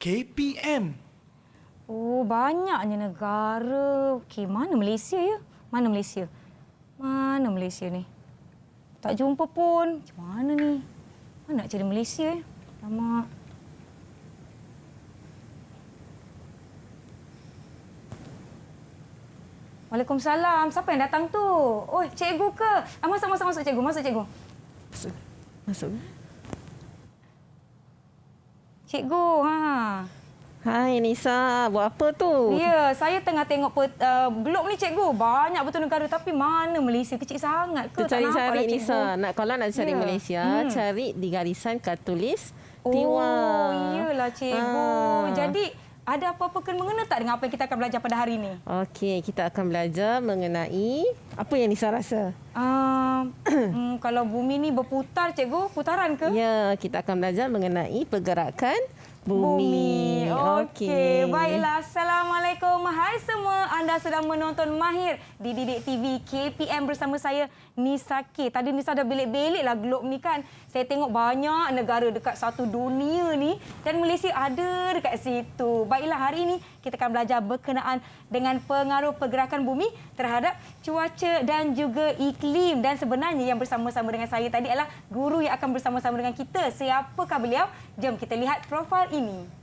KPM. Oh, banyaknya negara. Okey, mana Malaysia ya? Mana Malaysia? Mana Malaysia ni? Tak jumpa pun. Macam mana ni? Mana nak cari Malaysia ya? Lama. Waalaikumsalam. Siapa yang datang tu? Oh, cikgu ke? Masuk cikgu. Masuk cikgu. Masuk. Cikgu, Hai Nisa, buat apa tu? Ya, saya tengah tengok globe ni cikgu. Banyak betul negara tapi mana Malaysia kecil sangat ke? Tu cari-cari Cikgu. Nisa. Kalau nak cari Ya. Malaysia, cari di garisan Katulis Oh, Tiwa. iyalah cikgu. Jadi ada apa-apa kena mengena tak dengan apa yang kita akan belajar pada hari ini? Okey, kita akan belajar mengenai apa yang Nisa rasa. Kalau bumi ni berputar cikgu, putaran ke? Ya, kita akan belajar mengenai pergerakan bumi. Okey. Baiklah. Assalamualaikum. Hai semua. Anda sedang menonton Mahir di Didik TV KPM bersama saya, Nisa K. Tadi Nisa dah belik-belik lah globe ni kan. Saya tengok banyak negara dekat satu dunia ni dan Malaysia ada dekat situ. Baiklah, hari ini kita akan belajar berkenaan dengan pengaruh pergerakan bumi terhadap cuaca dan juga iklim. Dan sebenarnya yang bersama-sama dengan saya tadi adalah guru yang akan bersama-sama dengan kita. Siapakah beliau? Jom kita lihat profil ini.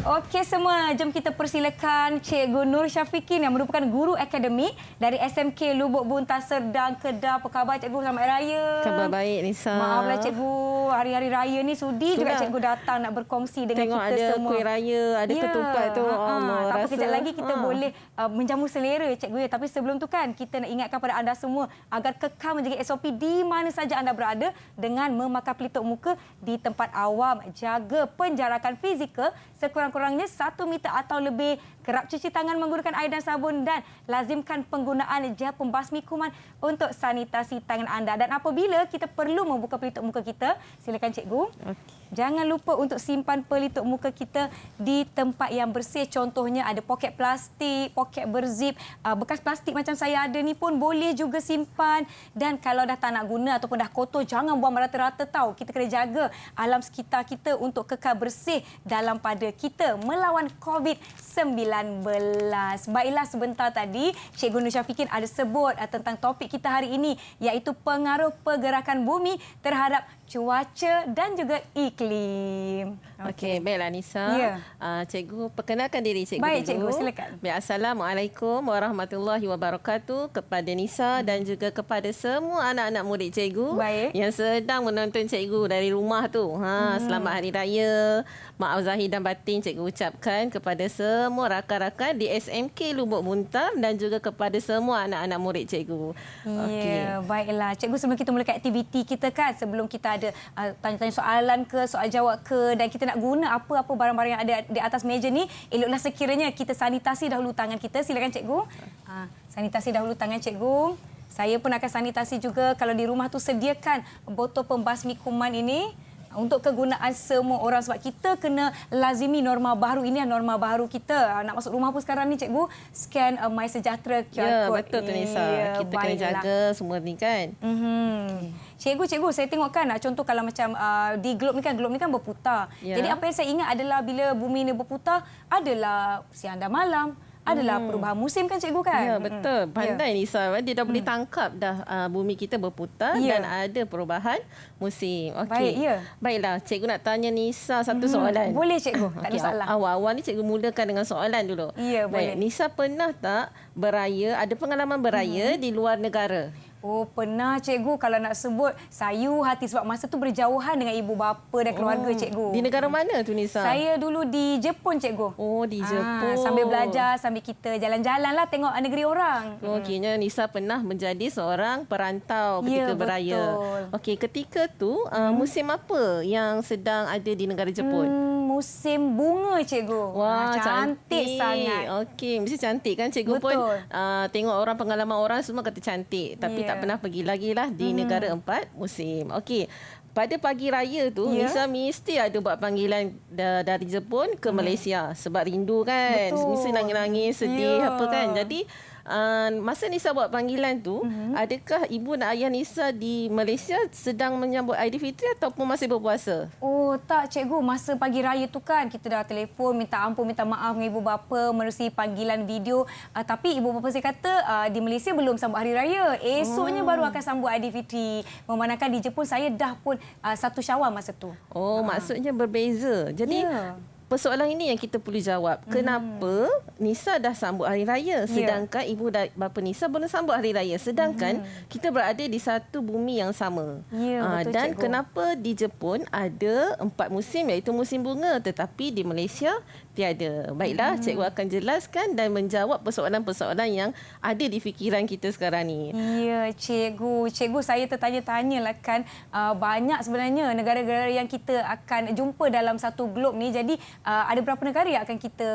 Okey semua, jom kita persilakan Cikgu Nur Syafiqin yang merupakan guru akademik dari SMK Lubuk Buntas Serdang, Kedah. Apa khabar Cikgu? Selamat Hari Raya. Khabar baik Nisa. Maaflah Cikgu, hari-hari raya ni sudi juga Cikgu datang nak berkongsi dengan Tengok kita ada semua. kuih raya, ada ketupat tu. Tak apa, kejap lagi kita boleh menjamu selera Cikgu ya. Tapi sebelum tu kan, kita nak ingatkan pada anda semua agar kekal menjaga SOP di mana saja anda berada dengan memakai pelitup muka di tempat awam. Jaga penjarakan fizikal sekurang-kurangnya 1 meter atau lebih. Kerap cuci tangan menggunakan air dan sabun dan lazimkan penggunaan gel pembasmi kuman untuk sanitasi tangan anda. Dan apabila kita perlu membuka pelitup muka kita, silakan Cikgu. Okey. Jangan lupa untuk simpan pelitup muka kita di tempat yang bersih. Contohnya ada poket plastik, poket berzip. Bekas plastik macam saya ada ni pun boleh juga simpan. Dan kalau dah tak nak guna ataupun dah kotor, jangan buang merata-rata tahu. Kita kena jaga alam sekitar kita untuk kekal bersih dalam pada kita melawan COVID-19. Baiklah, sebentar tadi Cikgu Nur Syafiqin ada sebut tentang topik kita hari ini, iaitu pengaruh pergerakan bumi terhadap cuaca dan juga iklim. Okey, baiklah Nisa. Ya. Cikgu perkenalkan diri Cikgu. Baik dulu. Cikgu, silakan. Baik, Assalamualaikum warahmatullahi wabarakatuh kepada Nisa dan juga kepada semua anak-anak murid Cikgu yang sedang menonton Cikgu dari rumah tu. Selamat Hari Raya. Maaf zahir dan batin Cikgu ucapkan kepada semua rakan-rakan di SMK Lubuk Buntas dan juga kepada semua anak-anak murid Cikgu. Ya, baiklah. Cikgu, sebelum kita mulakan aktiviti kita kan, sebelum kita ada tanya-tanya soalan ke, soal jawab ke, dan kita nak guna apa-apa barang-barang yang ada di atas meja ni, eloklah sekiranya kita sanitasi dahulu tangan kita. Silakan Cikgu. Sanitasi dahulu tangan Cikgu. Saya pun akan sanitasi juga. Kalau di rumah tu sediakan botol pembasmi kuman ini untuk kegunaan semua orang, sebab kita kena lazimi norma baru. Ini norma baru kita. Nak masuk rumah pun sekarang ni Cikgu, scan MySejahtera QR Ya, code. betul tu Nisa. Kita kena jaga semua ni kan. Cikgu, saya tengok kan, contoh kalau macam di globe ni kan berputar. Ya. Jadi apa yang saya ingat adalah bila bumi ni berputar, adalah siang dan malam. Adalah perubahan musim kan Cikgu kan? Ya, betul. Pandai Nisa. Dia dah boleh tangkap dah bumi kita berputar dan ada perubahan musim. Okey. Baik, ya. Baiklah, Cikgu nak tanya Nisa satu soalan. Boleh Cikgu, tak ada masalah. Awal-awal ni Cikgu mulakan dengan soalan dulu. Ya, boleh. Baik, Nisa pernah tak beraya, ada pengalaman beraya di luar negara? Oh, pernah Cikgu. Kalau nak sebut, sayu hati sebab masa tu berjauhan dengan ibu bapa dan keluarga Cikgu. Di negara mana tu Nisa? Saya dulu di Jepun Cikgu. Oh, di Jepun. Sambil belajar, sambil kita jalan-jalan lah tengok negeri orang. Okeynya Nisa pernah menjadi seorang perantau ketika beraya. Betul. Okey, ketika tu musim apa yang sedang ada di negara Jepun? musim bunga, cikgu. Wah, cantik sangat. Okey, mesti cantik kan cikgu. Betul. Pun tengok pengalaman orang semua kata cantik. Tapi tak pernah pergi lagi lah di negara 4 musim. Okey. Pada pagi raya tu, Nisa mesti ada buat panggilan dari Jepun ke Malaysia. Sebab rindu kan. Betul. Mesti nangis-nangis, sedih apa kan. Jadi, masa Nisa buat panggilan tu, adakah ibu dan ayah Nisa di Malaysia sedang menyambut Aidilfitri ataupun masih berpuasa? Oh tak cikgu, masa pagi raya tu kan kita dah telefon minta ampun, minta maaf dengan ibu bapa menerusi panggilan video. Tapi ibu bapa saya kata di Malaysia belum sambut hari raya. Esoknya baru akan sambut Aidilfitri. Memandangkan di Jepun saya dah pun 1 Syawal masa tu. Oh, maksudnya berbeza. Jadi persoalan ini yang kita perlu jawab. Kenapa Nisa dah sambut hari raya sedangkan ibu dan bapa Nisa belum sambut hari raya, sedangkan kita berada di satu bumi yang sama. Betul, dan cikgu. kenapa di Jepun ada 4 musim iaitu musim bunga, tetapi di Malaysia tiada. Baiklah, cikgu akan jelaskan dan menjawab persoalan-persoalan yang ada di fikiran kita sekarang ni. Ya, cikgu. Cikgu, saya tertanya-tanyalah kan banyak sebenarnya negara-negara yang kita akan jumpa dalam satu glob ni. Jadi ada berapa negara yang akan kita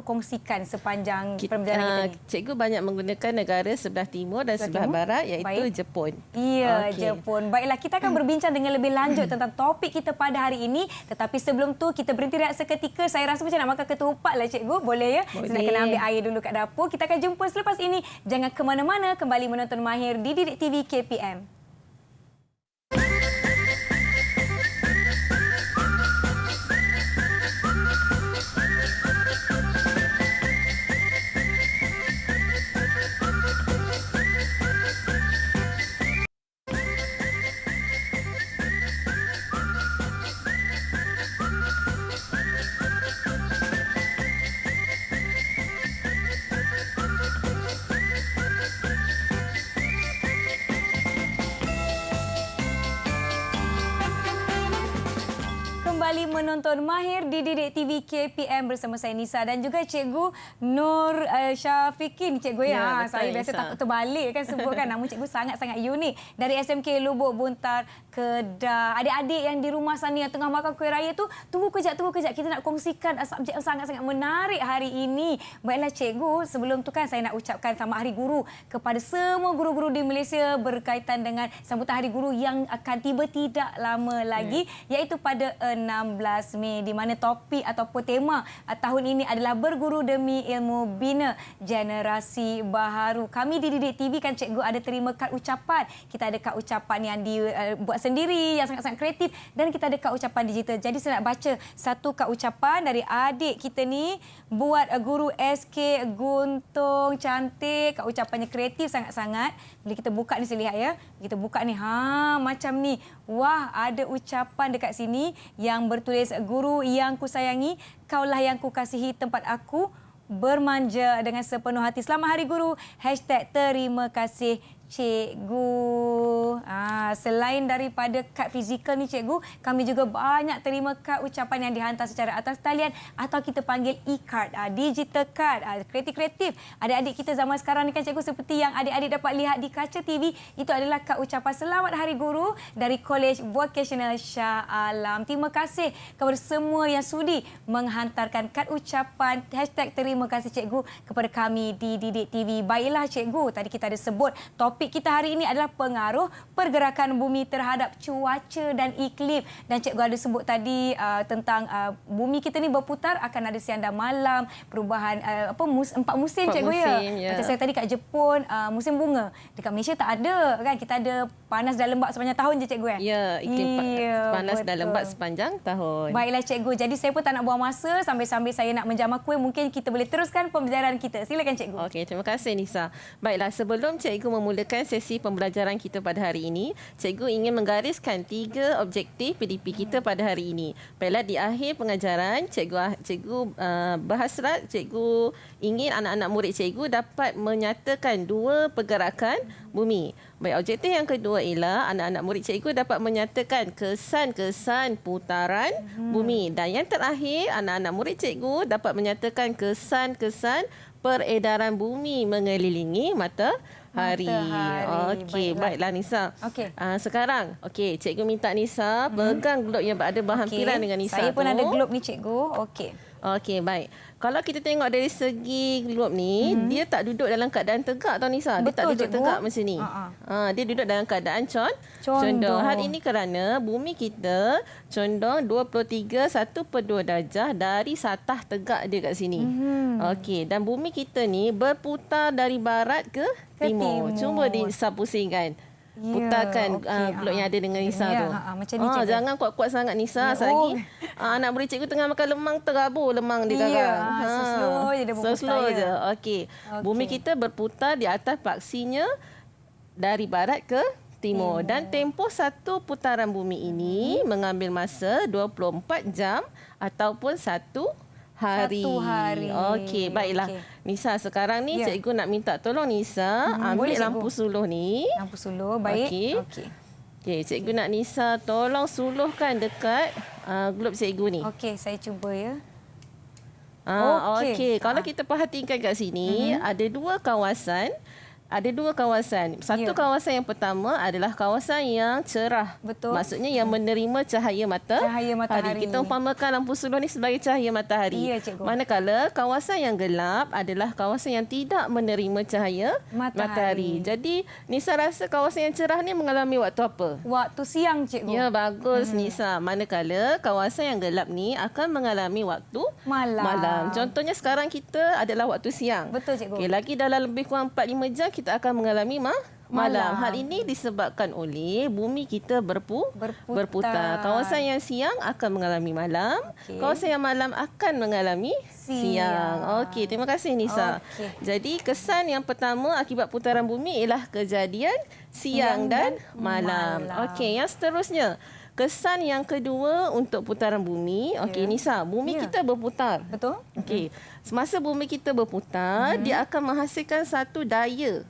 kongsikan sepanjang perjalanan kita ni? Cikgu banyak menggunakan negara sebelah timur dan sebelah barat iaitu Jepun. Ya, Jepun. Baiklah, kita akan berbincang dengan lebih lanjut tentang topik kita pada hari ini. Tetapi sebelum tu kita berhenti rehat seketika. Saya rasa macam nak makan ketupat lah cikgu. Boleh ya? Boleh. Saya nak kena ambil air dulu kat dapur. Kita akan jumpa selepas ini. Jangan ke mana-mana. Kembali menonton Mahir di Didik TV KPM. Kembali menonton Mahir di Didik TV KPM bersama saya Nisa dan juga Cikgu Nur Syafiqin. Cikgu ya, betul, saya biasa Nisa. takut terbalik kan sebutkan nama cikgu sangat-sangat unik. Dari SMK Lubuk Buntar, Kedah. Adik-adik yang di rumah sana yang tengah makan kuih raya tu, tunggu kejap. Kita nak kongsikan subjek yang sangat-sangat menarik hari ini. Baiklah cikgu, sebelum tu kan saya nak ucapkan selamat Hari Guru kepada semua guru-guru di Malaysia berkaitan dengan sambutan Hari Guru yang akan tiba tidak lama lagi, iaitu pada 16 Mei, di mana topik ataupun tema tahun ini adalah berguru demi ilmu bina generasi baharu. Kami di Didik TV kan cikgu ada terima kad ucapan. Kita ada kad ucapan yang dibuat sendiri yang sangat-sangat kreatif dan kita ada kad ucapan digital. Jadi saya nak baca satu kad ucapan dari adik kita ni buat guru SK Guntung. Cantik, kad ucapannya kreatif sangat-sangat. Bila kita buka ni saya lihat ya. Kita buka ni macam ni. Wah, ada ucapan dekat sini yang bertulis, guru yang kusayangi, kaulah yang kukasihi tempat aku bermanja dengan sepenuh hati. Selamat Hari Guru. #terima kasih cikgu. Selain daripada kad fizikal ni cikgu, kami juga banyak terima kad ucapan yang dihantar secara atas talian atau kita panggil e-card, digital card, kreatif-kreatif. Adik-adik kita zaman sekarang ni kan cikgu, seperti yang adik-adik dapat lihat di kaca TV, itu adalah kad ucapan Selamat Hari Guru dari College Vocational Shah Alam. Terima kasih kepada semua yang sudi menghantarkan kad ucapan #terima kasih cikgu kepada kami di Didik TV. Baiklah cikgu, tadi kita ada sebut topik kita hari ini adalah pengaruh pergerakan bumi terhadap cuaca dan iklim. Dan cikgu ada sebut tadi tentang bumi kita ni berputar, akan ada siang dan malam, perubahan 4 musim cikgu ya. Macam saya tadi kat Jepun musim bunga. Dekat Malaysia tak ada kan, kita ada panas dan lembap sepanjang tahun je cikgu ya. Ya, iklim panas dan lembap sepanjang tahun. Baiklah cikgu, jadi saya pun tak nak buang masa sambil-sambil saya nak menjamah kuih, mungkin kita boleh teruskan pembelajaran kita. Silakan cikgu. Okey, terima kasih Nisa. Baiklah, sebelum cikgu memulakan sesi pembelajaran kita pada hari ini, cikgu ingin menggariskan 3 objektif PDP kita pada hari ini. Baiklah, di akhir pengajaran, cikgu berhasrat, cikgu ingin anak-anak murid cikgu dapat menyatakan 2 pergerakan bumi. Baik, objektif yang kedua ialah anak-anak murid cikgu dapat menyatakan kesan-kesan putaran bumi. Dan yang terakhir, anak-anak murid cikgu dapat menyatakan kesan-kesan peredaran bumi mengelilingi matahari. Okey, baiklah Nisa. Okey. Sekarang, cikgu minta Nisa pegang globe yang ada berhampiran dengan Nisa. Saya pun ada globe ni cikgu. Okey. Okey, baik. Kalau kita tengok dari segi globe ni, dia tak duduk dalam keadaan tegak tau Nisa. Dia tak duduk tegak macam ni. Dia duduk dalam keadaan condong. Hal ini kerana bumi kita condong 23 1/2 darjah dari satah tegak dia kat sini. Okey, dan bumi kita ni berputar dari barat ke timur. Cuba Nisa pusingkan. Putarkan globe yang ada dengan Nisa tu. Macam ni cikgu. Jangan kuat-kuat sangat Nisa. Lagi anak murid cikgu tengah makan lemang, terabur lemang dia sekarang. Slow je dia berputar. Slow je. Okey. Bumi kita berputar di atas paksinya dari barat ke timur. Dan tempoh satu putaran bumi ini mengambil masa 24 jam ataupun 1 hari. Okey, baiklah. Nisa, sekarang ni cikgu nak minta tolong Nisa ambil lampu suluh ni. Lampu suluh, baik. Okey, cikgu nak Nisa tolong suluhkan dekat globe cikgu ni. Okey, saya cuba ya. Okey, kalau kita perhatikan kat sini, ada dua kawasan. Satu kawasan yang pertama adalah kawasan yang cerah. Betul. Maksudnya yang menerima cahaya matahari. Kita umpamakan lampu suluh ni sebagai cahaya matahari. Ya, cikgu. Manakala kawasan yang gelap adalah kawasan yang tidak menerima cahaya matahari. Jadi Nisa rasa kawasan yang cerah ni mengalami waktu apa? Waktu siang, cikgu. Ya, bagus Nisa. Manakala kawasan yang gelap ni akan mengalami waktu malam. Contohnya sekarang kita adalah waktu siang. Betul, cikgu. Okey, lagi dalam lebih kurang 4-5 jam kita akan mengalami malam. Hal ini disebabkan oleh bumi kita berputar. Kawasan yang siang akan mengalami malam. Kawasan yang malam akan mengalami siang. Okey, terima kasih Nisa. Jadi kesan yang pertama akibat putaran bumi ialah kejadian siang dan malam. Okey, yang seterusnya, kesan yang kedua untuk putaran bumi. Okey, Nisa, bumi kita berputar. Betul. Okey, semasa bumi kita berputar, dia akan menghasilkan satu daya.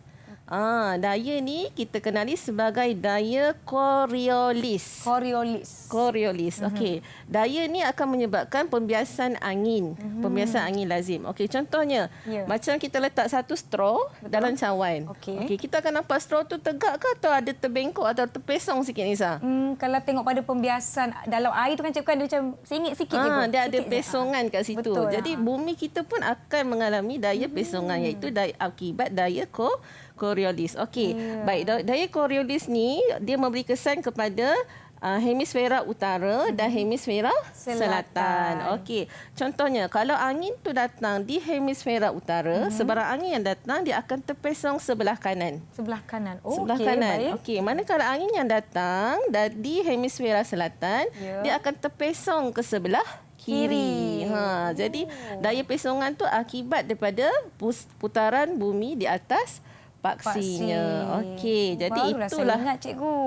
Daya ni kita kenali sebagai daya Coriolis. Okey. Daya ni akan menyebabkan pembiasan angin. Pembiasan angin lazim. Okey, contohnya macam kita letak satu straw dalam cawan. Okey, kita akan nampak straw tu tegak ke atau ada terbengkok atau terpesong sikit Nisa? Kalau tengok pada pembiasan dalam air tu kan cikgu, ada macam sengit sikit je. Dia ada pesongan kat situ. Betul. Jadi bumi kita pun akan mengalami daya pesongan, iaitu akibat daya Coriolis. Okey, baik. Daya Coriolis ni dia memberi kesan kepada hemisfera utara dan hemisfera selatan. Okey, contohnya kalau angin tu datang di hemisfera utara, sebarang angin yang datang dia akan terpesong sebelah kanan. Sebelah kanan. Sebelah kanan. Okey, manakala angin yang datang di hemisfera selatan, dia akan terpesong ke sebelah kiri. Jadi daya pesongan tu akibat daripada putaran bumi di atas paksinya. Okey, jadi itulah ingat cikgu.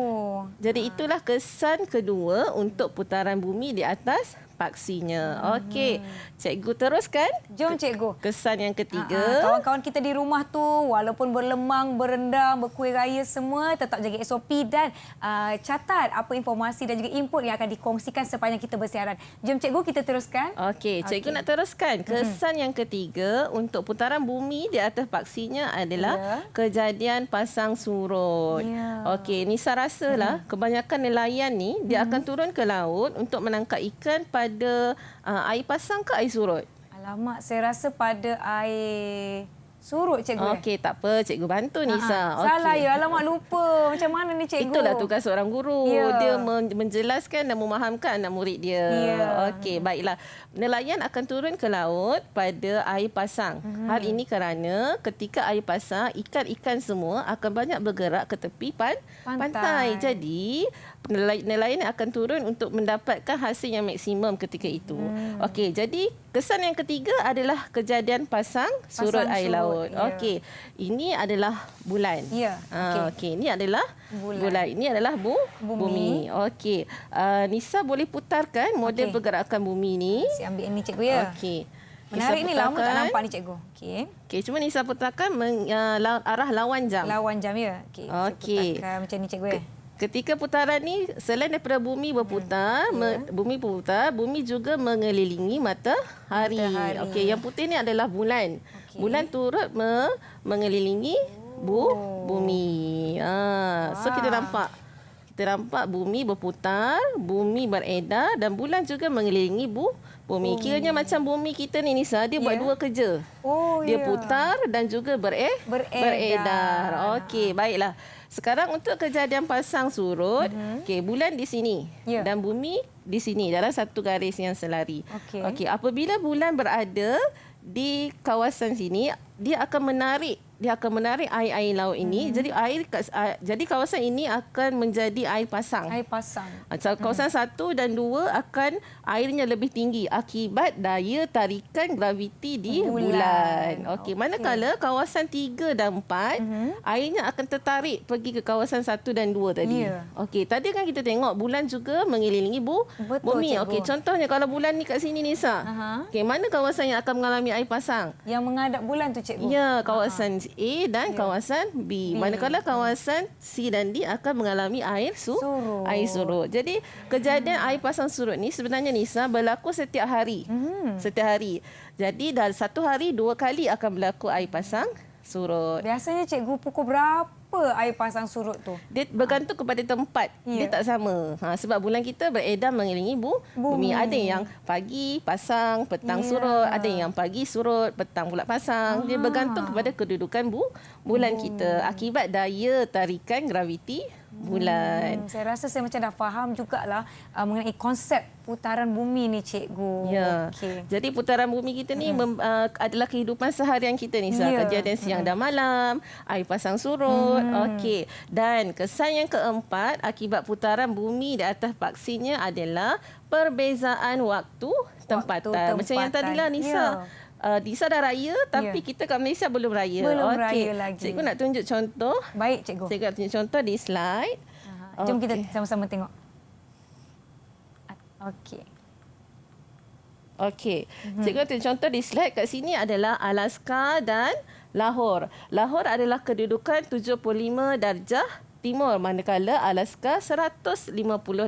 Jadi itulah kesan kedua untuk putaran bumi di atas paksinya. Okey, cikgu teruskan. Jom cikgu. Kesan yang ketiga. Kawan-kawan kita di rumah tu walaupun berlemang, berendam, berkuih raya semua tetap jaga SOP dan catat apa informasi dan juga input yang akan dikongsikan sepanjang kita bersiaran. Jom cikgu kita teruskan. Okey, cikgu nak teruskan. Kesan yang ketiga untuk putaran bumi di atas paksinya adalah kejadian pasang surut. Okey, Nisa rasalah kebanyakan nelayan ni dia akan turun ke laut untuk menangkap ikan pada air pasang ke air surut? Alamak, saya rasa pada air surut cikgu. Okey, tak apa. Cikgu bantu Nisa. Salah ya. Alamak, lupa. Macam mana ni cikgu? Itulah tugas seorang guru. Dia menjelaskan dan memahamkan anak murid dia. Okey, baiklah. Nelayan akan turun ke laut pada air pasang. Hal ini kerana ketika air pasang, ikan-ikan semua akan banyak bergerak ke tepi pantai. Jadi, nelayan akan turun untuk mendapatkan hasil yang maksimum ketika itu. Okey, jadi kesan yang ketiga adalah kejadian pasang surut air laut. Okey, ini adalah bulan. Okey, ini adalah bulan. Ini adalah bumi. Okey, Nisa boleh putarkan model pergerakan bumi ni. Saya ambil ini cikgu ya. Okey. Menarik ni, lama tak nampak ni cikgu. Okey, cuma Nisa putarkan arah lawan jam. Lawan jam ya. Okey. Putarkan macam ni cikgu ya. Ketika putaran ni, selain daripada bumi berputar, bumi juga mengelilingi matahari. Okey, yang putih ni adalah bulan. Bulan turut mengelilingi bumi. So kita nampak bumi berputar, bumi beredar dan bulan juga mengelilingi bumi. Kiranya macam bumi kita ni Nisa, dia buat dua kerja. Dia putar dan juga beredar. Okey, baiklah. Sekarang untuk kejadian pasang surut, bulan di sini dan bumi di sini dalam satu garis yang selari. Okey, apabila bulan berada di kawasan sini, dia akan menarik air laut ini. Jadi kawasan ini akan menjadi air pasang. Kawasan 1 dan 2 akan airnya lebih tinggi akibat daya tarikan graviti di bulan. Okey, manakala kawasan 3 dan 4 airnya akan tertarik pergi ke kawasan 1 dan 2 tadi. Okey, tadi kan kita tengok bulan juga mengelilingi bumi. Okey, contohnya kalau bulan ni kat sini Nisa. Okey, mana kawasan yang akan mengalami air pasang? Yang menghadap bulan tu cikgu. Ya, kawasan A dan kawasan B. Manakala kawasan C dan D akan mengalami air surut. Jadi kejadian air pasang surut ni sebenarnya Nisa berlaku setiap hari. Setiap hari. Jadi dalam satu hari 2 kali akan berlaku air pasang surut. Biasanya cikgu pukul berapa air pasang surut tu? Dia bergantung kepada tempat. Dia tak sama. Sebab bulan kita beredar mengelilingi bumi. Ada yang pagi pasang, petang surut. Ada yang pagi surut, petang pula pasang. Dia bergantung kepada kedudukan bulan kita akibat daya tarikan graviti bulan. Saya rasa saya macam dah faham jugalah mengenai konsep putaran bumi ni cikgu. Ya. Jadi putaran bumi kita ni adalah kehidupan seharian kita ni. Kejadian siang dan malam, air pasang surut. Okey. Dan kesan yang keempat akibat putaran bumi di atas paksinya adalah perbezaan waktu tempatan. Macam yang tadilah Nisa. Nisa dah raya tapi kita kat Malaysia belum raya. Raya lagi. Cikgu nak tunjuk contoh. Baik cikgu. Cikgu nak tunjuk contoh di slide. Jom kita sama-sama tengok. Okey. Cikgu nak tunjuk contoh di slide. Kat sini adalah Alaska dan Lahore. Lahore adalah kedudukan 75 darjah timur, manakala Alaska 150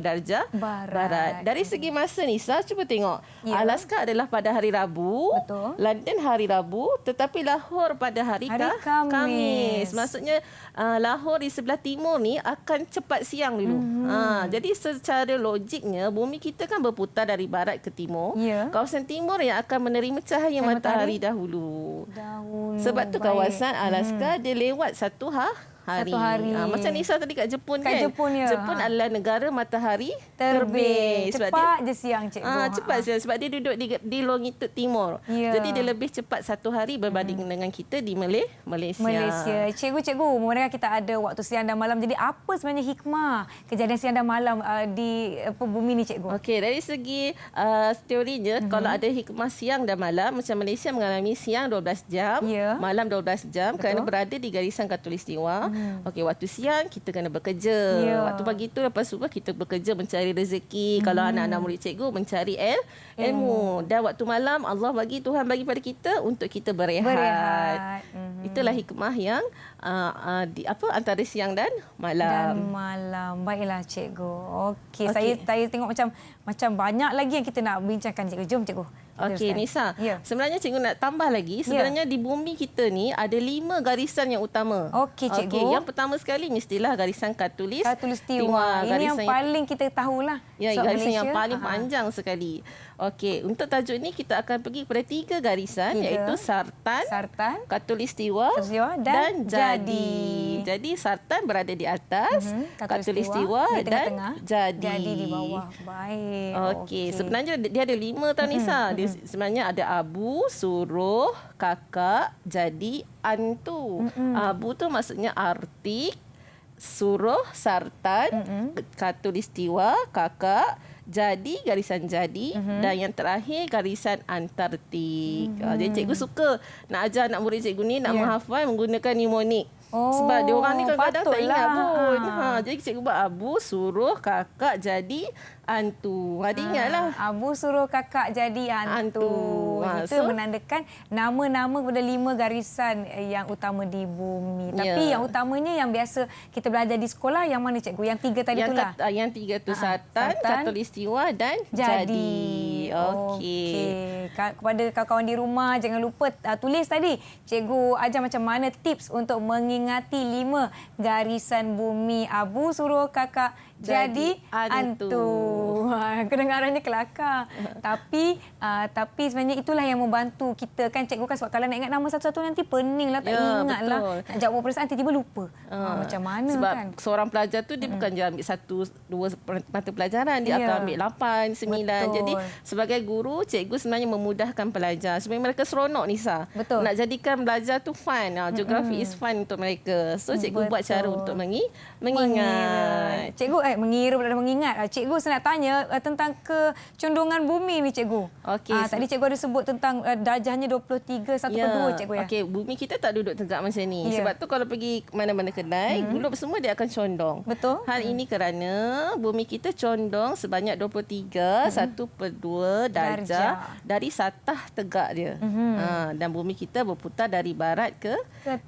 darjah barat. Dari segi masa Nisa, cuba tengok. Alaska adalah pada hari Rabu, London hari Rabu, tetapi Lahore pada hari Khamis. Maksudnya Lahore di sebelah timur ni akan cepat siang dulu. Jadi secara logiknya bumi kita kan berputar dari barat ke timur. Kawasan timur yang akan menerima cahaya matahari dahulu. Sebab tu kawasan Alaska dia lewat satu hari. Macam Nisa tadi kat Jepun kan. Jepun adalah negara matahari terbit. Cepat je siang cikgu. Cepat siang sebab dia duduk di longitude timur. Jadi dia lebih cepat satu hari berbanding dengan kita di Malaysia. Cikgu, mereka kita ada waktu siang dan malam. Jadi apa sebenarnya hikmah kejadian siang dan malam di bumi ni cikgu? Okey, dari segi teorinya kalau ada hikmah siang dan malam, macam Malaysia mengalami siang 12 jam, malam 12 jam kerana berada di garisan khatulistiwa. Okey, waktu siang kita kena bekerja. Waktu pagi tu lepas subuh kita bekerja mencari rezeki. Kalau anak-anak murid cikgu mencari ilmu. Dan waktu malam Tuhan bagi pada kita untuk kita berehat. Itulah hikmah yang antara siang dan malam. Baiklah cikgu. Okey, saya tengok macam banyak lagi yang kita nak bincangkan cikgu. Jom cikgu. Okey Nisa, sebenarnya cikgu nak tambah lagi. Sebenarnya di bumi kita ni ada 5 garisan yang utama. Okey cikgu. Yang pertama sekali mestilah garisan khatulistiwa. Ini yang paling kita tahulah. Garisan yang paling panjang sekali. Okey, untuk tajuk ni kita akan pergi kepada 3 garisan iaitu Sartan, khatulistiwa dan Jadi. Jadi Sartan berada di atas, khatulistiwa dan Jadi di bawah. Baik. Okey, sebenarnya dia ada 5 tau Nisa. Sebenarnya ada Abu, Suruh, Kakak, Jadi, Antu. Abu tu maksudnya Arktik, Suruh, Sartan, khatulistiwa, Kakak, Jadi, garisan Jadi, dan yang terakhir garisan Antartik. Jadi cikgu suka nak ajar anak murid cikgu ni nak menghafal menggunakan mnemonik. Sebab dia orang ni kadang-kadang tak ingat pun. Jadi cikgu buat Abu, Suruh, Kakak, Jadi, Antu. Dia ingatlah. Abu, Suruh, Kakak, Jadi, Antu. Itu menandakan nama-nama kepada 5 garisan yang utama di bumi. Tapi yang utamanya yang biasa kita belajar di sekolah yang mana cikgu? Yang 3 tadi itulah. Yang 3 tu Sartan, khatulistiwa dan Jadi. Okey. Kepada kawan-kawan di rumah, jangan lupa tulis tadi. Cikgu ajar macam mana tips untuk mengingati 5 garisan bumi abu. Suruh kakak jadi hantu. Kedengarannya kelakar. Tapi sebenarnya itulah yang membantu kita kan cikgu kan, sebab kalau nak ingat nama satu-satu nanti pening lah, tak ingat lah. Nak jawab perasaan tiba-tiba lupa. Macam mana sebab kan? Seorang pelajar tu dia bukan je ambil 1-2 mata pelajaran, dia akan ambil 8, 9. Betul. Jadi sebagai guru, cikgu sebenarnya memudahkan pelajar supaya mereka seronok, Nisa. Betul. Nak jadikan belajar tu fun. Geografi is fun untuk mereka. So cikgu buat cara untuk mengingat. Cikgu mengira dan mengingat. Cikgu saya nak tanya tentang kecondongan bumi ni cikgu. Tadi cikgu ada sebut tentang darjahnya 23 1/2 cikgu ya. Okey, bumi kita tak duduk tegak macam ni. Sebab tu kalau pergi mana-mana kedai, globe semua dia akan condong. Betul. Hal ini kerana bumi kita condong sebanyak 23 1/2 darjah dari satah tegak dia. Dan bumi kita berputar dari barat ke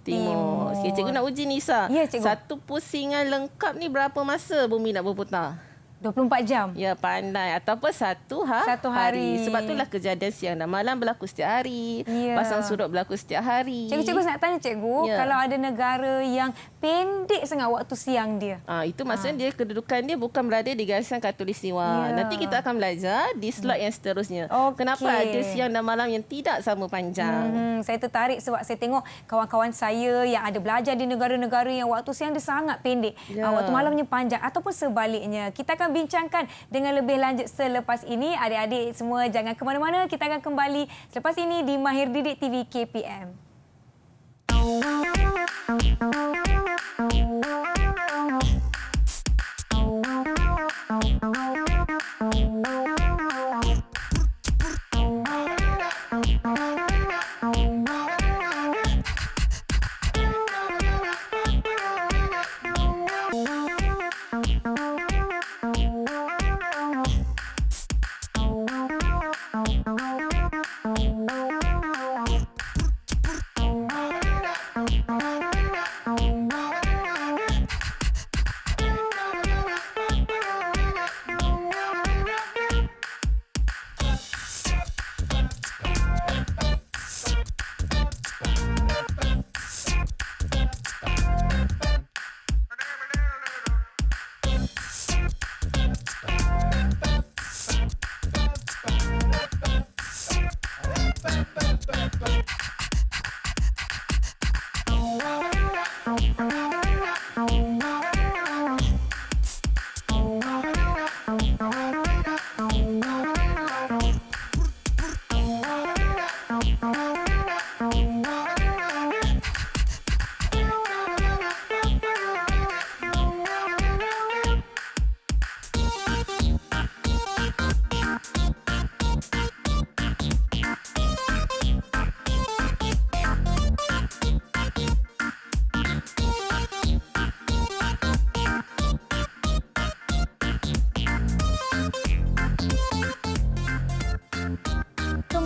timur. Okey, cikgu nak uji Nisa. Ya, cikgu. Satu pusingan lengkap ni berapa masa bumi nak berputar? 24 jam. Ya, pandai. Ataupun satu hari. Sebab itulah kejadian siang dan malam berlaku setiap hari. Pasang surut berlaku setiap hari. Cikgu nak tanya cikgu, kalau ada negara yang pendek sangat waktu siang dia. Itu maksudnya dia kedudukan dia bukan berada di garisan khatulistiwa. Nanti kita akan belajar di slide yang seterusnya. Kenapa ada siang dan malam yang tidak sama panjang. Saya tertarik sebab saya tengok kawan-kawan saya yang ada belajar di negara-negara yang waktu siang dia sangat pendek. Waktu malamnya panjang ataupun sebaliknya. Kita akan bincangkan dengan lebih lanjut selepas ini. Adik-adik semua jangan ke mana-mana. Kita akan kembali selepas ini di Mahir Didik TV KPM.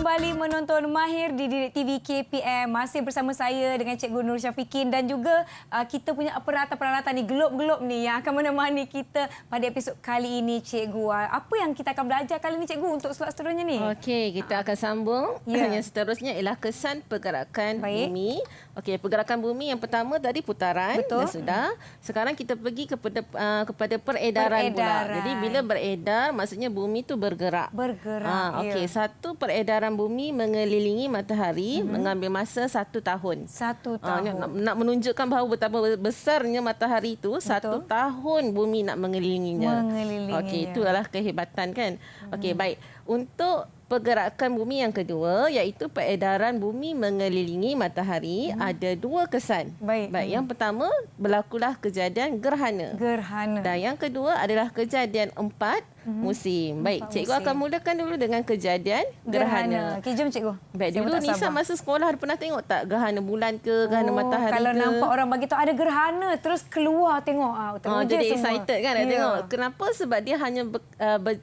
Kembali menonton Mahir di Didik TV KPM. Masih bersama saya dengan Cikgu Nur Syafiqin dan juga kita punya peralatan-peralatan ni, globe-globe ni yang akan menemani kita pada episod kali ini, Cikgu. Apa yang kita akan belajar kali ini, Cikgu, untuk slot seterusnya ni? Okey, kita akan sambung. Yang seterusnya ialah kesan pergerakan bumi. Okey, pergerakan bumi yang pertama tadi putaran. Betul. Dah sudah. Sekarang kita pergi kepada peredaran pula. Jadi bila beredar, maksudnya bumi tu bergerak. Okey, satu peredaran bumi mengelilingi matahari mengambil masa 1 tahun. 1 tahun. Nak menunjukkan bahawa betapa besarnya matahari itu, 1 tahun bumi nak mengelilinginya. Okey, itu adalah kehebatan kan. Okey, baik. Untuk pergerakan bumi yang kedua, iaitu peredaran bumi mengelilingi matahari, ada 2 kesan. Baik. Yang pertama, berlakulah kejadian gerhana. Dan yang kedua adalah kejadian 4 musim. Baik, cikgu akan mulakan dulu dengan kejadian gerhana. Okey, jom cikgu. Baik, dulu Nisa masa sekolah pernah tengok tak gerhana bulan ke, gerhana matahari kalau ke? Kalau nampak orang bagi tahu ada gerhana, terus keluar tengok. Jadi excited kan nak tengok. Kenapa? Sebab dia hanya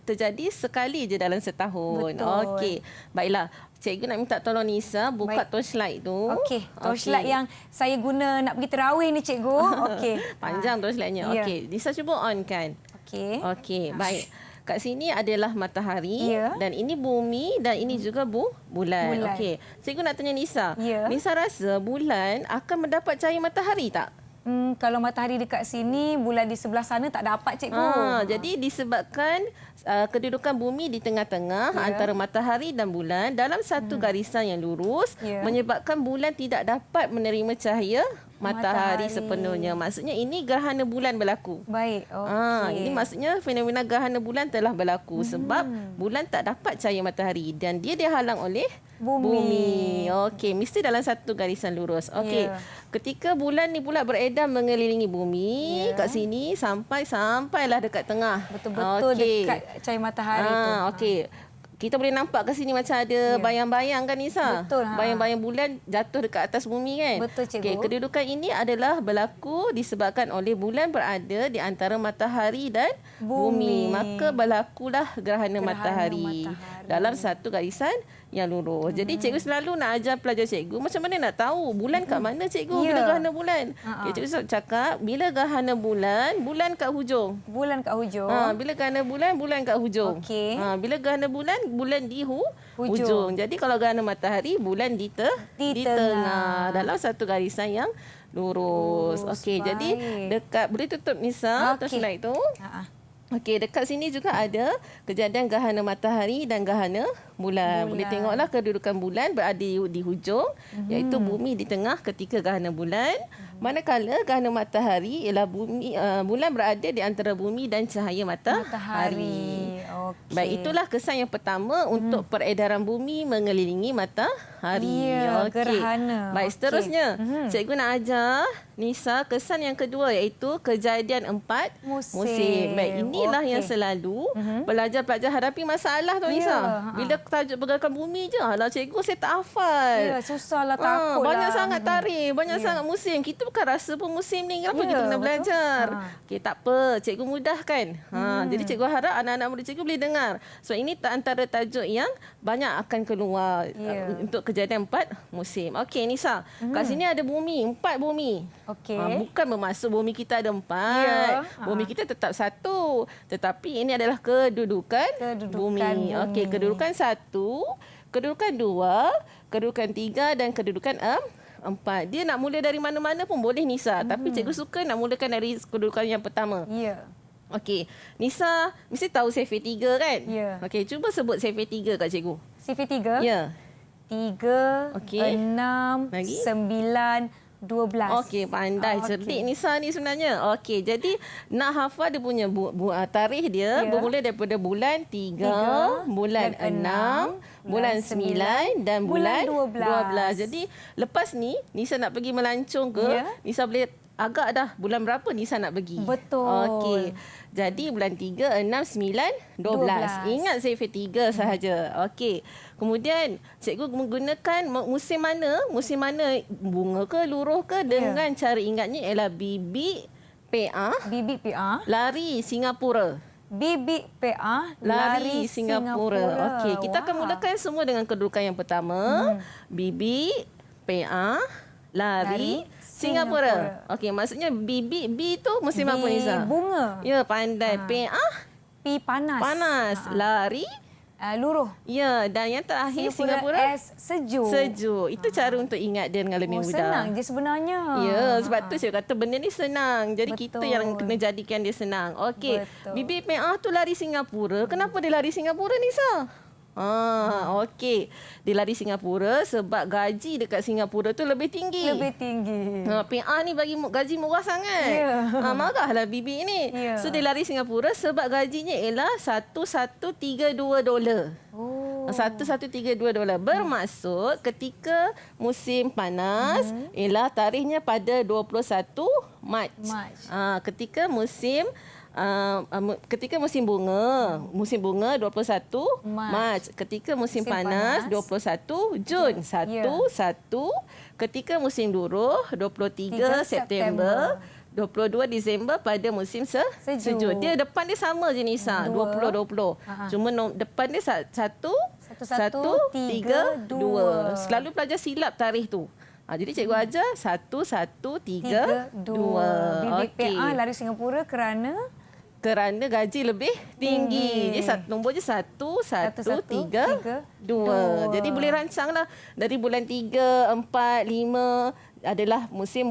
terjadi sekali je dalam setahun. Okey, baiklah. Cikgu nak minta tolong Nisa buka torchlight tu. Okey, torchlight yang saya guna nak pergi terawih ni, Cikgu. Okey. Panjang torchlightnya. Okey, Nisa cuba on kan. Okey. Okey, baik. kat sini adalah matahari dan ini bumi dan ini juga bulan. Okey. Cikgu nak tanya Nisa. Nisa rasa bulan akan mendapat cahaya matahari tak? Kalau matahari dekat sini, bulan di sebelah sana tak dapat, cikgu. Jadi disebabkan kedudukan bumi di tengah-tengah antara matahari dan bulan dalam satu garisan yang lurus menyebabkan bulan tidak dapat menerima cahaya matahari sepenuhnya. Maksudnya ini gerhana bulan berlaku. Baik. Okey. Ini maksudnya fenomena gerhana bulan telah berlaku sebab bulan tak dapat cahaya matahari dan dia dihalang oleh bumi. Okey, mesti dalam satu garisan lurus. Okey. Ketika bulan ni pula beredar mengelilingi bumi kat sini sampailah dekat tengah. Betul-betul dekat cahaya matahari tu. Okey. Kita boleh nampak kat sini macam ada bayang-bayang kan Nisa? Betul. Bayang-bayang bulan jatuh dekat atas bumi kan? Betul, cikgu. Okey, kedudukan ini adalah berlaku disebabkan oleh bulan berada di antara matahari dan bumi. Maka berlakulah gerhana matahari dalam satu garisan yang lurus. Jadi cikgu selalu nak ajar pelajar cikgu macam mana nak tahu bulan kat mana cikgu bila gerhana bulan. Okay, cikgu selalu cakap bila gerhana bulan, bulan kat hujung. Bulan kat hujung. Bila gerhana bulan, bulan kat hujung. Okey. Bila gerhana bulan, bulan di hujung. Jadi kalau gerhana matahari, bulan di tengah dalam satu garisan yang lurus. Okey, jadi dekat boleh tutup Nisa atas slide tu. Okey, dekat sini juga ada kejadian gerhana matahari dan gerhana bulan. Boleh tengoklah kedudukan bulan berada di hujung, iaitu bumi di tengah ketika gerhana bulan. Manakala gerhana matahari ialah bulan berada di antara bumi dan cahaya matahari. Okey. Baik, itulah kesan yang pertama untuk peredaran bumi mengelilingi matahari. Gerhana. Baik, seterusnya cikgu nak ajar Nisa kesan yang kedua iaitu kejadian 4 musim. Baik, inilah yang selalu pelajar-pelajar hadapi masalah tu Nisa. Bila tajuk pergerakan bumi je, alah cikgu saya tak hafal. Susahlah, takutlah. Banyak sangat tarikh, banyak sangat musim. Kita bukan rasa pun musim ni, kenapa kita kena belajar? Okey, tak apa, cikgu mudahkan. Jadi cikgu harap anak-anak murid cikgu boleh dengar. So ini antara tajuk yang banyak akan keluar untuk kejadian 4 musim. Okey Nisa, kat sini ada bumi, 4 bumi. Okey. Bukan bermaksud bumi kita ada 4. Bumi kita tetap satu. Tetapi ini adalah kedudukan bumi. Okey, kedudukan 1, kedudukan 2, kedudukan 3 dan kedudukan 4. Dia nak mula dari mana-mana pun boleh Nisa. Tapi cikgu suka nak mulakan dari kedudukan yang pertama. Okey, Nisa mesti tahu survey 3 kan? Okey, cuba sebut survey 3 kat cikgu. Survey 3? 3, 6, 9, 12. Okey, pandai cerdik Nisa ni sebenarnya. Okey, jadi nak hafal dia punya tarikh dia bermula daripada bulan 3, bulan 6, bulan 9 dan bulan 12. Jadi lepas ni Nisa nak pergi melancong ke, Nisa boleh agak dah bulan berapa Nisa nak pergi. Betul. Okey. Jadi bulan 3, 6, 9, 12. Ingat survey 3 sahaja. Okey. Kemudian cikgu menggunakan musim mana bunga ke luruh ke dengan cara ingatnya ialah bibik PA. Lari Singapura. Bibik PA lari Singapura. Okey, kita akan mulakan semua dengan kedudukan yang pertama. Bibik PA lari Singapura. Okey, maksudnya bibik B tu musim apa Nisa? Bunga. Ya, pandai. PA P panas. Lari luruh. Ya, dan yang terakhir Singapura S sejuk. Itu cara untuk ingat dia dengan lebih mudah. Senang je sebenarnya. Ya, sebab tu saya kata benda ni senang. Jadi kita yang kena jadikan dia senang. Okey. Bibik PA tu lari Singapura. Kenapa dia lari Singapura Nisa? Okey. Dia lari Singapura sebab gaji dekat Singapura tu lebih tinggi. PA ni bagi gaji murah sangat. Marahlah bibik ni. So dia lari Singapura sebab gajinya ialah $1132. $1132. Bermaksud ketika musim panas ialah tarikhnya pada 21 Mac. Ketika musim bunga 21 Mac. Ketika musim panas 21 Jun. 1 ketika musim luruh 23 September. 22 Disember pada musim sejuk. Dia depan dia sama je Nisa, 20-20. Cuma depan dia 1, 3, 2. Selalu pelajar silap tarikh tu. Jadi cikgu ajar 1, 1, 3, 2. Bibik PA lari Singapura kerana kerana gaji lebih tinggi. Jadi nombor je 1, 1, 3, 2. Jadi boleh rancanglah dari bulan 3, 4, 5 adalah musim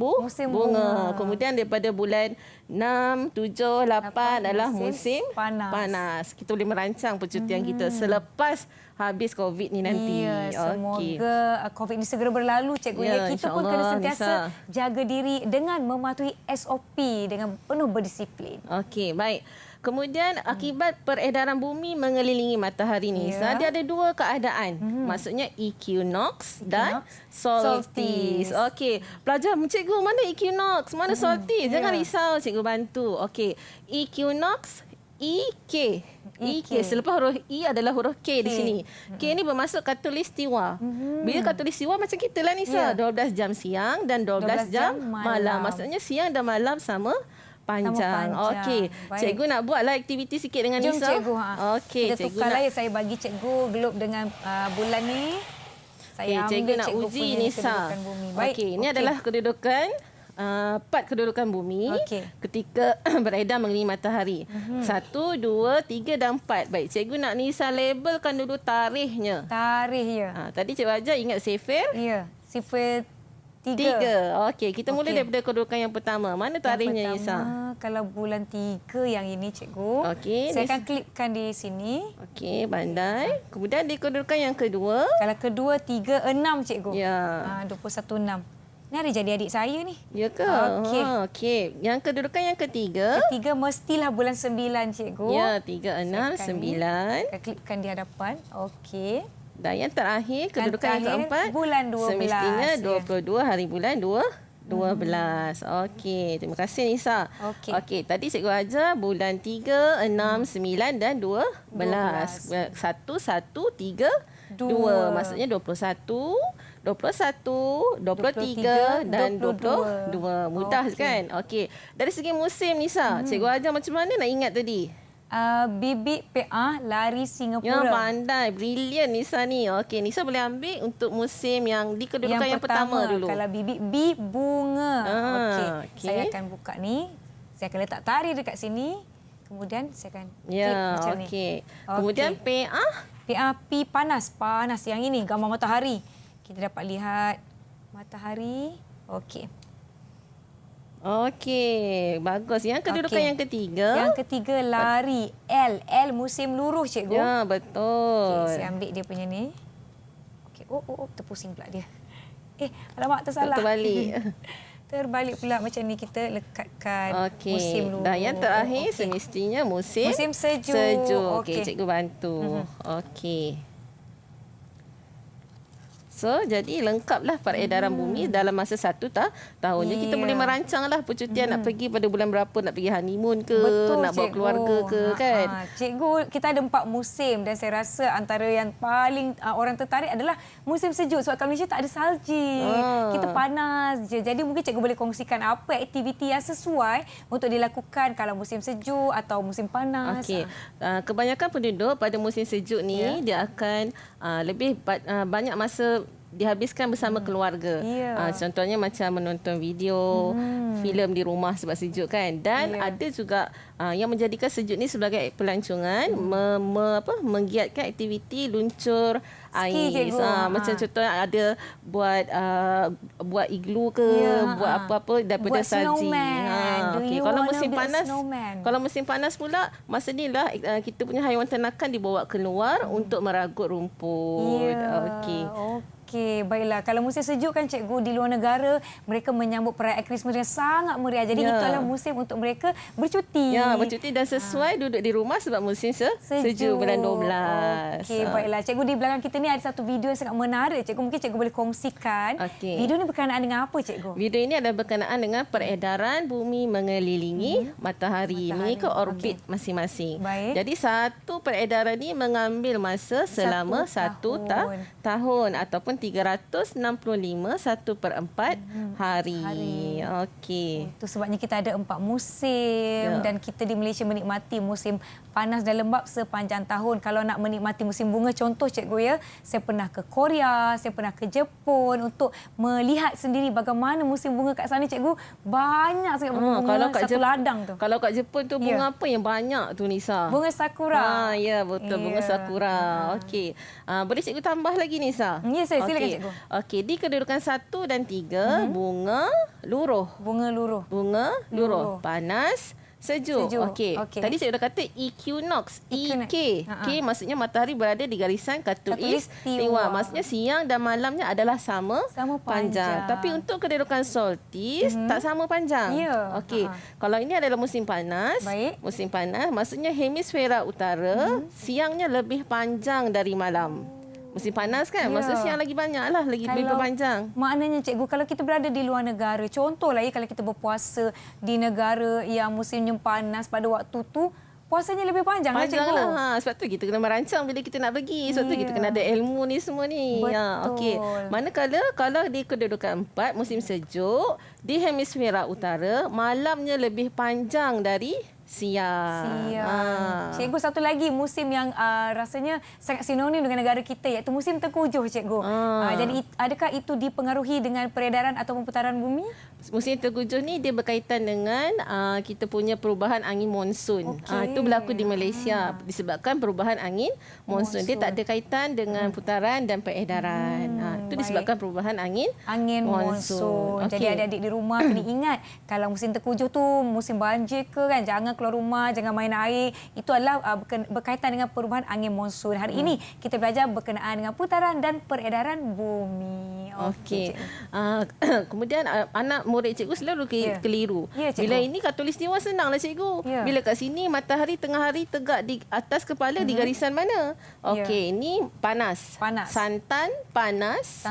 bunga. Kemudian daripada bulan 6, 7, 8 adalah musim panas. Kita boleh merancang percutian kita selepas habis COVID ni nanti. Semoga COVID ni segera berlalu, cikgu. Kita pun kena sentiasa jaga diri dengan mematuhi SOP dengan penuh berdisiplin. Okey, baik. Kemudian akibat peredaran bumi mengelilingi matahari ni, dia ada dua keadaan. Maksudnya equinox dan solstice. Okey, pelajar cikgu mana equinox, mana solstice? Jangan risau, cikgu bantu. Okey, equinox EK. Selepas huruf E adalah huruf K di sini. K ni bermaksud khatulistiwa. Bila khatulistiwa macam kita lah Nisa, 12 jam siang dan 12 jam malam. Maksudnya siang dan malam sama panjang. Okey. Cikgu nak buatlah aktiviti sikit dengan Nisa. Jom cikgu. Okey, kita tukarlah ya, saya bagi cikgu globe dengan bulan ni. Saya cikgu nak uji Nisa. Okey, ini adalah kedudukan part kedudukan bumi ketika beredar mengelilingi matahari. 1, 2, 3 dan 4. Baik, cikgu nak Nisa labelkan dulu tarikhnya. Tadi cikgu ajar ingat sifir? Ya, sifir 3. Okey, kita mula daripada kedudukan yang pertama. Mana tarikhnya Nisa? Kalau bulan 3 yang ini cikgu. Okey, saya akan klikkan di sini. Okey, pandai. Kemudian di kedudukan yang kedua. Kalau kedua 3, 6 cikgu. Ya. 21, 6. Ni ada jadi adik saya ni. Ya ke? Okey. Yang kedudukan yang ketiga. Ketiga mestilah bulan 9 cikgu. Ya, 3, 6, 9. Saya klikkan di hadapan. Okey. Dan yang terakhir, kedudukan yang keempat. Bulan 12. Semestinya 22 hari bulan 12. Okey, terima kasih Nisa. Okey, tadi cikgu ajar bulan 3, 6, 9 dan 12. 1, 1, 3, 2. Maksudnya 21, 21, 23 dan 22. Mudah kan? Okey. Dari segi musim Nisa, cikgu ajar macam mana nak ingat tadi? Bibik PA lari Singapura. Ya, pandai. Brilian Nisa ni. Okey, Nisa boleh ambil untuk musim yang di kedudukan yang pertama dulu. Kalau bibik B, bunga. Okey. Saya akan buka ni. Saya akan letak tari dekat sini. Kemudian saya akan klik macam ni. Kemudian PA? PA P panas. Panas yang ini, gambar matahari. Kita dapat lihat matahari. Okey. Okey, bagus. Yang kedudukan yang ketiga? Yang ketiga lari L. L musim luruh cikgu. Ya, betul. Saya ambil dia punya ni. Okey. Terpusing pula dia. Alamak, tersalah. Terbalik. Terbalik pula macam ni, kita lekatkan musim luruh. Dan yang terakhir semestinya musim sejuk. Okey, cikgu bantu. Okey. So, jadi lengkaplah peredaran bumi dalam masa 1 tahun. Jadi kita boleh merancanglah percutian nak pergi pada bulan berapa, nak pergi honeymoon ke, nak bawa keluarga ke, kan? Cikgu, kita ada 4 musim dan saya rasa antara yang paling orang tertarik adalah musim sejuk. Sebab kat Malaysia tak ada salji. Kita panas je. Jadi mungkin cikgu boleh kongsikan apa aktiviti yang sesuai untuk dilakukan kalau musim sejuk atau musim panas. Okey. Kebanyakan penduduk pada musim sejuk ni dia akan lebih banyak masa dihabiskan bersama keluarga. Contohnya macam menonton video, filem di rumah sebab sejuk kan. Dan ada juga yang menjadikan sejuk ni sebagai pelancongan, menggiatkan aktiviti luncur ais. Macam contohnya ada buat iglu ke, buat apa-apa daripada salji. Kalau musim panas pula, masa ni lah kita punya haiwan ternakan dibawa keluar untuk meragut rumput. Okey, baiklah. Kalau musim sejuk kan cikgu, di luar negara mereka menyambut perayaan Christmas yang sangat meriah. Jadi itulah musim untuk mereka bercuti. Ya, bercuti dan sesuai duduk di rumah sebab musim sejuk bulan 12. Okey, baiklah. Cikgu, di belakang kita ni ada satu video yang sangat menarik. Cikgu, mungkin cikgu boleh kongsikan. Video ni berkenaan dengan apa cikgu? Video ini adalah berkenaan dengan peredaran bumi mengelilingi matahari mengikut orbit masing-masing. Jadi satu peredaran ni mengambil masa selama 1 tahun ataupun 1/4 hari. Okey. Itu sebabnya kita ada 4 musim dan kita di Malaysia menikmati musim panas dan lembap sepanjang tahun. Kalau nak menikmati musim bunga, contoh cikgu ya, saya pernah ke Korea, saya pernah ke Jepun untuk melihat sendiri bagaimana musim bunga kat sana cikgu. Banyak sangat bunga satu ladang tu. Kalau kat Jepun tu bunga apa yang banyak tu Nisa? Bunga sakura. Ya betul, bunga sakura. Okey. Boleh cikgu tambah lagi Nisa? Ya saya silakan cikgu. Okey, di kedudukan 1 dan 3 bunga luruh. Bunga luruh. Bunga luruh. Panas, sejuk. Okey. Tadi saya dah kata equinox. EK. K maksudnya matahari berada di garisan khatulistiwa. Maksudnya siang dan malamnya adalah sama panjang. Tapi untuk kedudukan solstice tak sama panjang. Okey. Kalau ini adalah musim panas. Musim panas maksudnya hemisfera utara siangnya lebih panjang dari malam. Musim panas kan? Maksudnya siang lagi banyak lah, lebih panjang. Maknanya cikgu, kalau kita berada di luar negara, contohlah ya kalau kita berpuasa di negara yang musimnya panas pada waktu tu, puasanya lebih panjang lah cikgu. Sebab tu kita kena merancang bila kita nak pergi. Sebab tu kita kena ada ilmu ni semua ni. Okey. Manakala kalau di kedudukan 4, musim sejuk, di hemisfera utara, malamnya lebih panjang dari siang. Cikgu, satu lagi musim yang rasanya sangat sinonim dengan negara kita iaitu musim tengkujuh cikgu. Jadi adakah itu dipengaruhi dengan peredaran atau pemutaran bumi? Musim tengkujuh ni dia berkaitan dengan kita punya perubahan angin monsun. Itu berlaku di Malaysia disebabkan perubahan angin monsun. Dia tak ada kaitan dengan putaran dan peredaran. Itu disebabkan perubahan angin monsun. Jadi adik-adik di rumah kena ingat kalau musim tengkujuh tu musim banjir ke kan, jangan keluar rumah, jangan main air. Itu adalah berkaitan dengan perubahan angin monsun. Hari ini kita belajar berkenaan dengan putaran dan peredaran bumi. Okey. Kemudian anak murid cikgu selalu keliru. Bila ini khatulistiwa senanglah cikgu. Bila kat sini matahari tengah hari tegak di atas kepala di garisan mana? Okey, ini panas. Santan panas.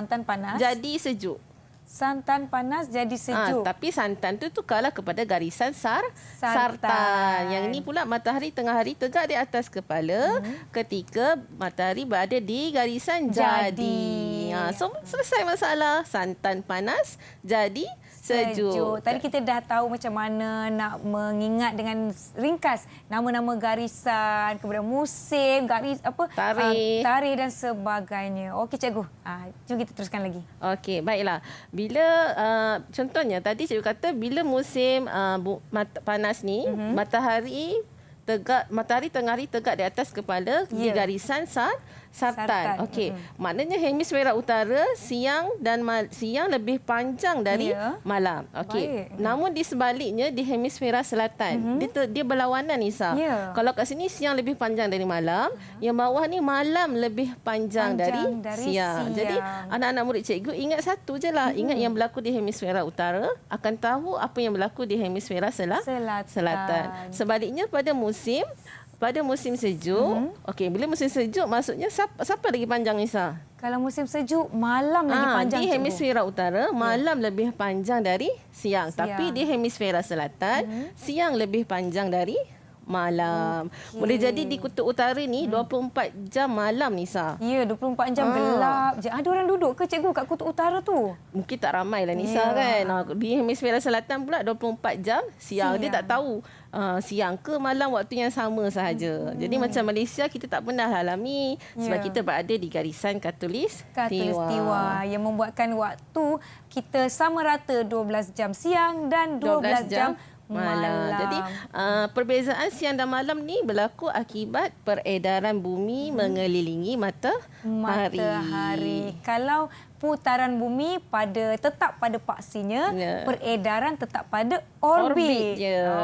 Jadi sejuk. Santan panas jadi sejuk. Tapi santan tu tukarlah kepada garisan sartan. Yang ini pula matahari tengah hari tegak di atas kepala ketika matahari berada di garisan jadi. So selesai masalah. Santan panas jadi sejuk. Tadi kita dah tahu macam mana nak mengingat dengan ringkas nama-nama garisan, kemudian musim, tarikh dan sebagainya. Okey cikgu. Jom kita teruskan lagi. Okey, baiklah. Bila contohnya tadi cikgu kata bila musim panas ni matahari tengah hari tegak di atas kepala di garisan sartan. Okey. Maknanya hemisfera utara siang lebih panjang dari malam. Okey. Namun di sebaliknya di hemisfera selatan dia berlawanan Nisa. Kalau kat sini siang lebih panjang dari malam, yang bawah ni malam lebih panjang dari siang. Jadi anak-anak murid cikgu ingat satu je lah. Ingat yang berlaku di hemisfera utara akan tahu apa yang berlaku di hemisfera selatan. Sebaliknya pada musim sejuk, okey, bila musim sejuk maksudnya siapa lagi panjang Nisa? Kalau musim sejuk, malam lagi panjang. Di hemisfera utara, malam lebih panjang dari siang. Tapi di hemisfera selatan, siang lebih panjang dari malam. Boleh jadi di kutub utara ni 24 jam malam Nisa. Ya, 24 jam gelap je. Ada orang duduk ke cikgu kat kutub utara tu? Mungkin tak ramai lah Nisa kan. Di hemisfera selatan pula 24 jam siang. Dia tak tahu siang ke malam, waktu yang sama sahaja. Jadi macam Malaysia kita tak pernah alami sebab kita berada di garisan khatulistiwa yang membuatkan waktu kita sama rata 12 jam siang dan 12 jam malam. Jadi perbezaan siang dan malam ni berlaku akibat peredaran bumi mengelilingi matahari. Kalau putaran bumi tetap pada paksinya, peredaran tetap pada orbit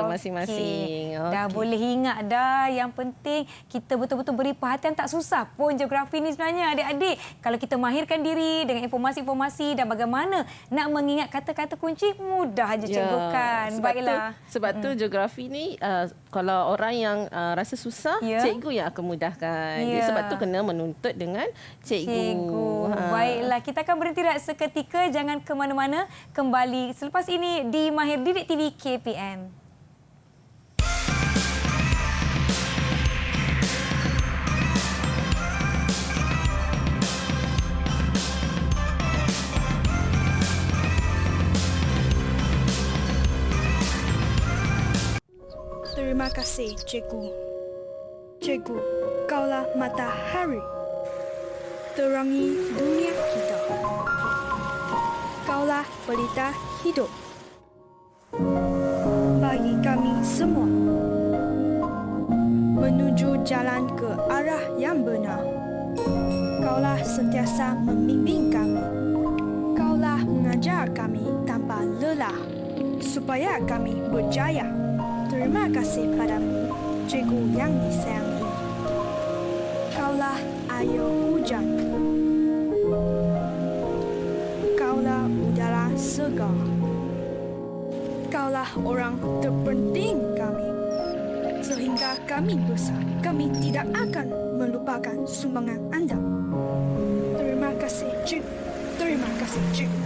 masing-masing. Dah boleh ingat dah. Yang penting kita betul-betul beri perhatian. Tak susah pun geografi ni sebenarnya adik-adik. Kalau kita mahirkan diri dengan informasi-informasi dan bagaimana nak mengingat kata-kata kunci, mudah aja cikgu kan. Baiklah. Sebab tu geografi ni kalau orang yang rasa susah, cikgu yang akan mudahkan. Sebab tu kena menuntut dengan cikgu. Baiklah, kita akan berhenti rehat seketika. Jangan ke mana-mana. Kembali selepas ini di Mahir Didik TV KPM. kasih, Cikgu. Cikgu, kaulah matahari. Terangi dunia kita. Kaulah pelita hidup bagi kami semua. Menuju jalan ke arah yang benar. Kaulah sentiasa membimbing kami. Kaulah mengajar kami tanpa lelah supaya kami berjaya. Terima kasih padamu, Cikgu yang disayangi. Kaulah air hujan. Kaulah udara segar. Kaulah orang terpenting kami. Sehingga kami besar, kami tidak akan melupakan sumbangan anda. Terima kasih, Cikgu. Terima kasih, Cikgu.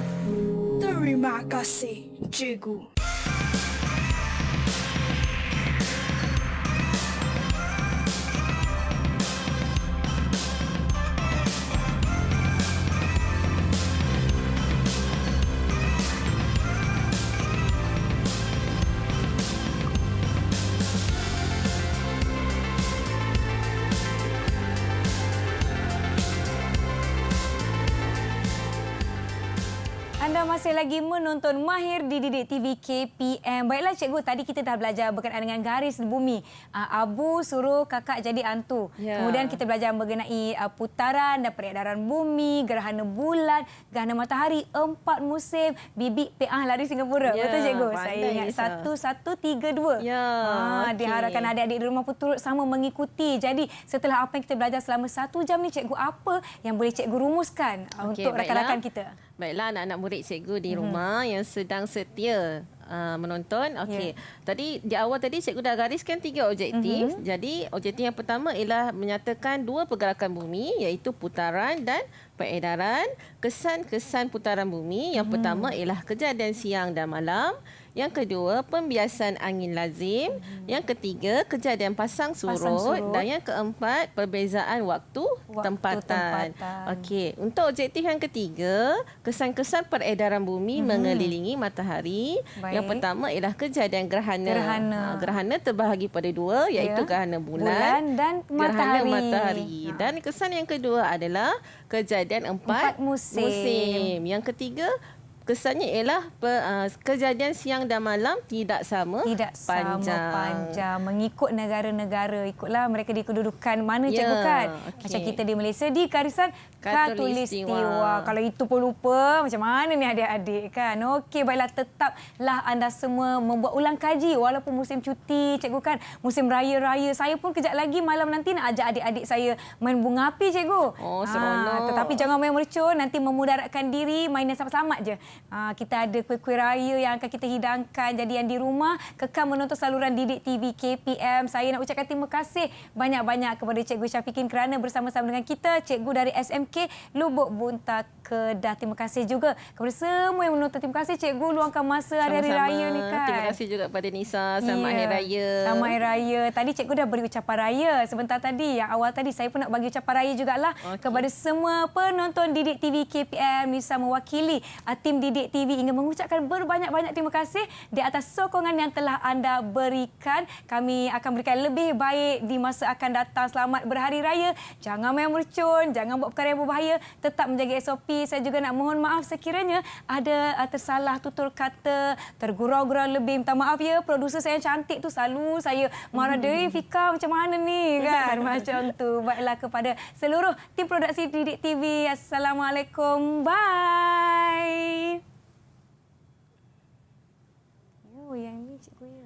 Terima kasih, Cikgu. Anda masih lagi menonton Mahir di Didik TV KPM. Baiklah cikgu, tadi kita dah belajar berkenaan dengan garis bumi. Abu suruh kakak jadi hantu. Ya. Kemudian kita belajar mengenai putaran dan peredaran bumi, gerhana bulan, gerhana matahari, 4 musim, bibik PA lari Singapura. Ya, Betul cikgu? pandai, Saya ingat Nisa. 1132. Ya, okey. Diharapkan adik-adik di rumah pun turut sama mengikuti. Jadi setelah apa yang kita belajar selama 1 jam ni cikgu, apa yang boleh cikgu rumuskan Okey, untuk rakan-rakan kita? Baiklah anak-anak murid cikgu di rumah yang sedang setia menonton. Okey. Tadi di awal tadi cikgu dah gariskan 3 objektif. Jadi objektif yang pertama ialah menyatakan 2 pergerakan bumi iaitu putaran dan peredaran. Kesan-kesan putaran bumi yang pertama ialah kejadian siang dan malam. Yang kedua, pembiasan angin lazim. Yang ketiga, kejadian pasang surut. Dan yang keempat, perbezaan waktu tempatan. Okey, untuk objektif yang ketiga, kesan-kesan peredaran bumi mengelilingi matahari. Baik. Yang pertama ialah kejadian gerhana. Gerhana terbahagi pada 2 iaitu gerhana bulan dan gerhana matahari. matahari. Dan kesan yang kedua adalah kejadian 4 musim. Yang ketiga, kesannya ialah kejadian siang dan malam tidak sama panjang. Mengikut negara-negara, ikutlah mereka di kedudukan mana cikgu kan. Okey. Macam kita di Malaysia di garisan Khatulistiwa. Kalau itu pun lupa, macam mana ni adik-adik kan. Okey, baiklah, tetaplah anda semua membuat ulang kaji walaupun musim cuti cikgu kan. Musim raya-raya. Saya pun kejap lagi malam nanti nak ajak adik-adik saya main bunga api cikgu. Oh, seronok. Tetapi jangan main mercun, nanti memudaratkan diri, main yang selamat-selamat je. Kita ada kuih-kuih raya yang akan kita hidangkan. Jadi yang di rumah, kekal menonton saluran Didik TV KPM. Saya nak ucapkan terima kasih banyak-banyak kepada Cikgu Syafiqin kerana bersama-sama dengan kita. Cikgu dari SMK Lubuk Buntag Kedah. Terima kasih juga kepada semua yang menonton. Terima kasih Cikgu luangkan masa hari-hari raya ni kan. Terima kasih juga kepada Nisa. Selamat Hari Raya. Selamat Hari Raya. Tadi Cikgu dah beri ucapan raya sebentar tadi. Yang awal tadi saya pun nak bagi ucapan raya jugalah kepada semua penonton Didik TV KPM. Nisa mewakili tim Didik TV ingin mengucapkan berbanyak-banyak terima kasih di atas sokongan yang telah anda berikan. Kami akan berikan lebih baik di masa akan datang. Selamat berhari raya. Jangan main mercun, jangan buat perkara yang berbahaya. Tetap menjaga SOP. Saya juga nak mohon maaf sekiranya ada tersalah tutur kata, tergurau-gurau lebih. Minta maaf ya. Produser saya yang cantik tu selalu saya marah dia. Fika macam mana ni kan? Macam tu. Baiklah kepada seluruh tim produksi Didik TV. Assalamualaikum. Bye. Oh, yang ni cikgu ya.